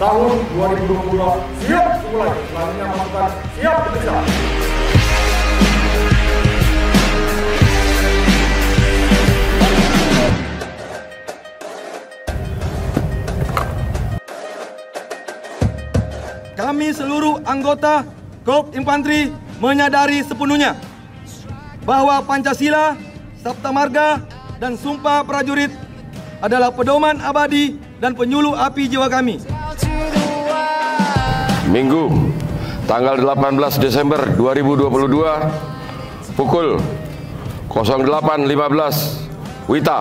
tahun 2022 siap dimulai. Selanjutnya pasukan siap bekerja. Kami seluruh anggota Korps Infanteri menyadari sepenuhnya bahwa Pancasila, Sabta Marga, dan Sumpah Prajurit adalah pedoman abadi dan penyuluh api jiwa kami. Minggu, tanggal 18 Desember 2022, pukul 08.15 WITA,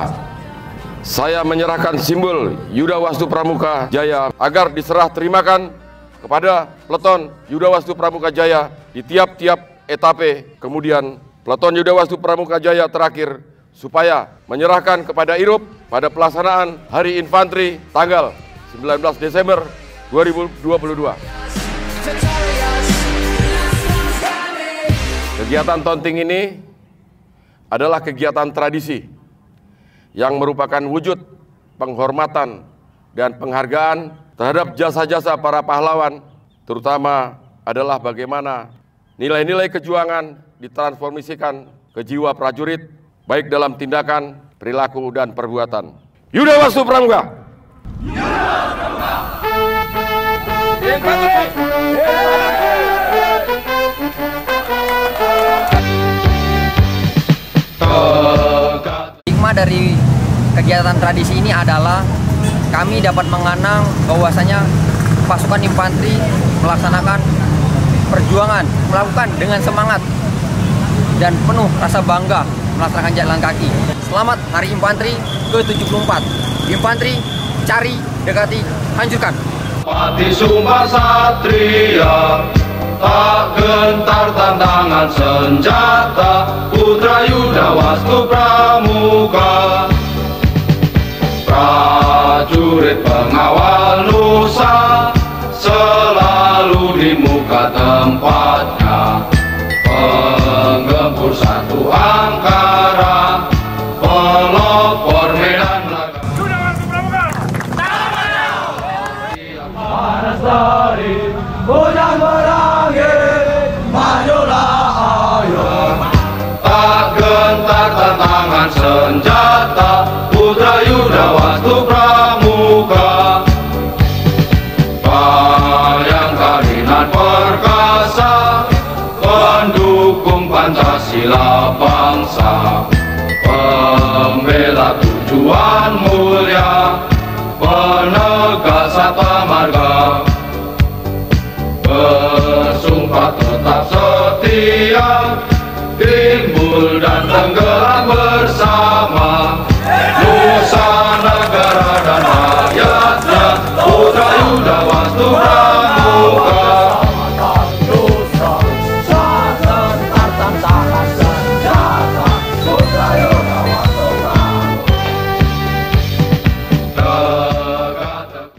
saya menyerahkan simbol Yuda Wastu Pramuka Jaya agar diserah terimakan kepada Peleton Yuda Wastu Pramuka Jaya di tiap-tiap etape. Kemudian Peleton Yuda Wastu Pramuka Jaya terakhir supaya menyerahkan kepada IRUP pada pelaksanaan Hari Infanteri tanggal 19 Desember 2022. Kegiatan taunting ini adalah kegiatan tradisi yang merupakan wujud penghormatan dan penghargaan terhadap jasa-jasa para pahlawan, terutama adalah bagaimana nilai-nilai kejuangan ditransformasikan ke jiwa prajurit, baik dalam tindakan, perilaku, dan perbuatan. Yuda Wastu Pramuka! Yuda Wastu Pramuka! Hikmah dari kegiatan tradisi ini adalah kami dapat mengenang bahwasanya pasukan infanteri melaksanakan perjuangan, melakukan dengan semangat dan penuh rasa bangga melaksanakan jalan kaki. Selamat Hari Infanteri ke-74. Infanteri, cari, dekati, hancurkan. Mati Sumpah Satria, tak gentar tantangan senjata, putra Yuda Wastu Pramuka. Prajurit pengawal nusa, selalu di muka tempatnya, penggempur satu angkara, pelopor medan laga. Yuda Wastu Pramuka! Panas dari hujan berangin, majulah ayo. Tak gentar tantangan senjata, putra Yuda Wastu Pramuka. Bayangkari nan perkasa, pendukung Pancasila bangsa, pembela tujuan mulia, penegak Sabta Marga, bersumpah tetap setia, timbul dan tenggelam bersama, nusa negara dan rakyatnya, putra Yuda Wastu Pramuka.